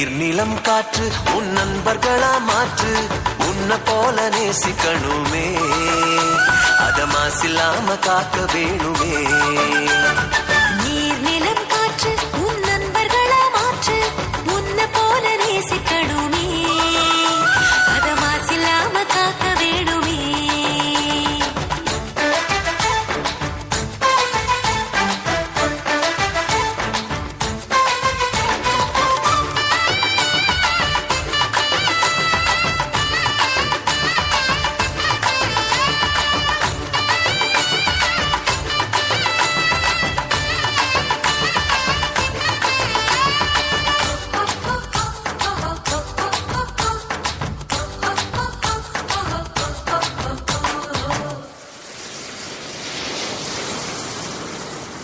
நீர் நிலம் காற்று உன் நண்பர்களா மாற்று உன்னை போல நேசிக்கணுமே அத மாசில்லாம காக்க வேணுமே நீர் நிலம் காற்று உன் நண்பர்களா மாற்று உன்னை போல நேசிக்கணுமே அத மாசில்லாம காக்க வேணுமே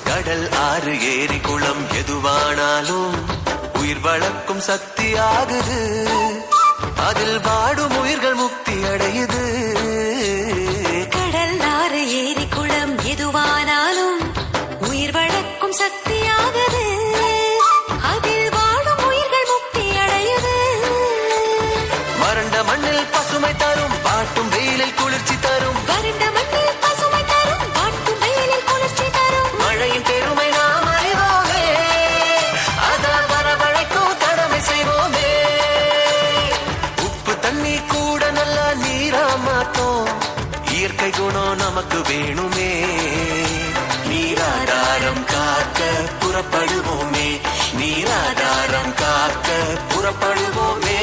கடல் ஆறு ஏரி குளம் எதுவானாலும் உயிர் வளர்க்கும் சக்தி ஆகுது அதில் வாடும் உயிர்கள் முக்தி அடையுது கடல் ஆறு ஏரி குளம் எதுவானாலும் உயிர் வளர்க்கும் சக்தி ஆகுது அதில் வாடும் உயிர்கள் முக்தி அடையுது வறண்ட மண்ணில் பசுமை தரும் பாட்டும் வெயிலில் குளிர்ச்சி தரும் வறண்ட மண்ணில் பசுமை தரும் பாட்டும் வெயிலில் குளிர்ச்சி தரும் மழையின் பெருமை நாம் அறிவோமே அதால் வரவழைக்கும் கடமை செய்வோமே உப்பு தண்ணி கூட நல்ல நீரா மாத்தோம் இயற்கை குணம் நமக்கு வேணுமே நீராதாரம் காக்க புறப்படுவோமே நீராதாரம் காக்க புறப்படுவோமே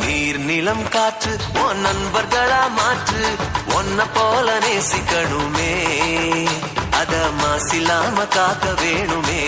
நீர் நிலம் காற்று உன் நண்பர்களா மாற்று உன்னை போல நேசிக்கணுமே அத மாசில்லாம காக்க வேணுமே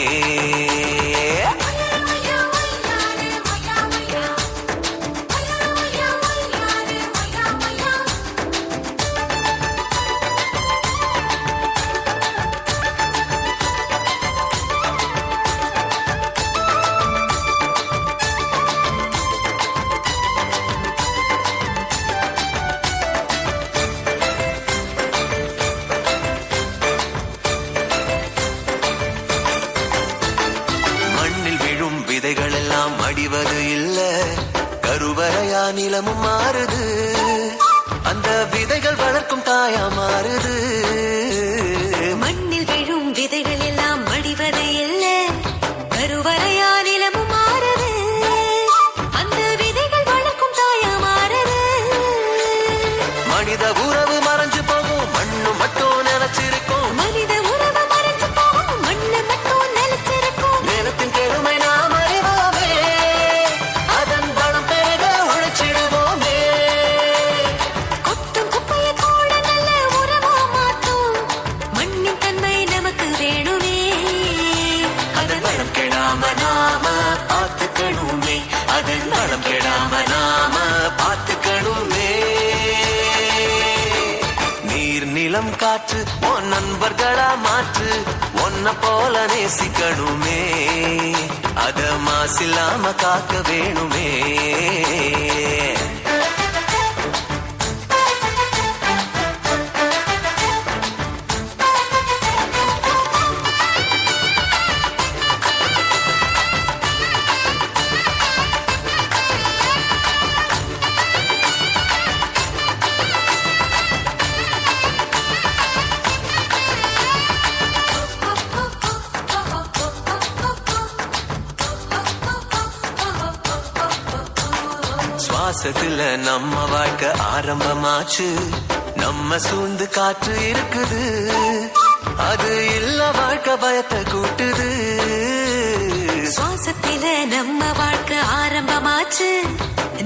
விதைகள் எல்லாம் அடிவது இல்ல கருவறையா நிலமும் மாறுது அந்த விதைகள் வளர்க்கும் தாயா மாறுது மண்ணில் விழும் விதைகள் எல்லாம் அடிவது இல்ல கருவறையா நிலமும் மாறுது அந்த விதைகள் வளர்க்கும் தாயா மாறுது மனித உறவு மறைஞ்சு போகும் மண்ணு மட்டும் நினைச்சிருக்கும் மனித உறவு மறைஞ்சு போகும் மண்ணு மட்டும் நினைச்சிருக்கும் நிலத்தின் பெருமை நாம் அறிவோமே அதன் பலம் பெருக உழைச்சிடுவோமே கொட்டும் குப்பையை கூட நல்ல உறவா மாற்றும் மண்ணின் தன்மை நமக்கு வேணுமே அதன் வளம் கெடாம நாம பார்த்துக்கணுமே அதன் வளம் கெடாம நாம பார்த்துக்கணுமே நீர் நிலம் காற்று உன் நண்பர்களா மாற்று உன்னை போல நேசிக்கணுமே அத மாசில்லாம காக்க வேணுமே சுவாசத்துல நம்ம வாழ்க்கை ஆரம்பமாச்சு நம்ம சூழ்ந்து காற்று இருக்குது அது இல்ல வாழ்க்கை பயத்தை கூட்டுது சுவாசத்தில நம்ம வாழ்க்கை ஆரம்பமாச்சு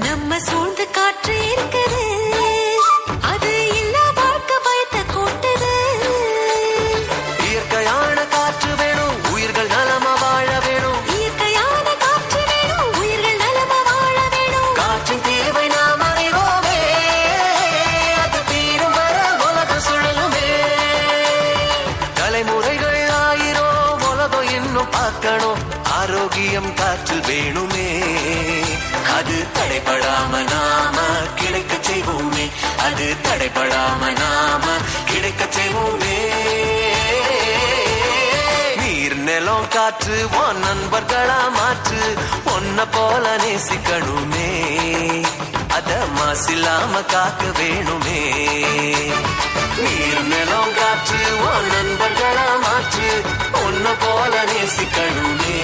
நம்ம சூழ்ந்து காற்று இருக்குது அது இல்ல வாழ்க்கை பயத்தை கூட்டுது இயற்கையான காற்று வேணும் உயிர்கள் நலமா வாழ வேணும் இயற்கையான காற்று வேணும் உயிர்கள் நலமா வாழ வேணும் காற்றின் தேவை நாம் அறிவோமே அது தீரும் வர உலகம் சுழலுமே தலைமுறைகள் ஆயிரம் உலகம் இன்னும் பார்க்கணும் ஆரோக்கியம் காற்றில் வேணுமே அது தடைபடாம நாம கிடைக்க செய்வோமே அது தடைபடாம நாம கிடைக்க செய்வோமே நீ நீர் நிலம் காற்று உன் நண்பர்களா மாற்று ஒன்ன போல நேசிக்கணுமே அத மாசில்லாம காக்க வேணுமே நீர் நிலம் காற்று உன் நண்பர்களா மாற்று ஒன்ன போல நேசிக்கணுமே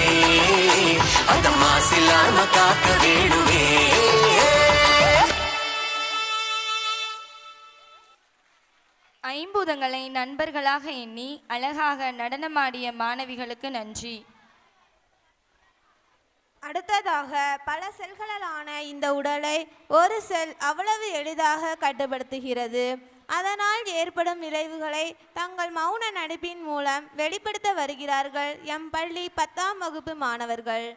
அத மாசில்லாம காக்க வேணுமே ஐம்பூதங்களை நண்பர்களாக எண்ணி அழகாக நடனமாடிய மாணவிகளுக்கு நன்றி. அடுத்ததாக பல செல்களாலான இந்த உடலை ஒரு செல் அவ்வளவு எளிதாக கட்டுப்படுத்துகிறது. அதனால் ஏற்படும் விளைவுகளை தங்கள் மௌன நடிப்பின் மூலம் வெளிப்படுத்த வருகிறார்கள் எம் பள்ளி 10ஆம் வகுப்பு மாணவர்கள்.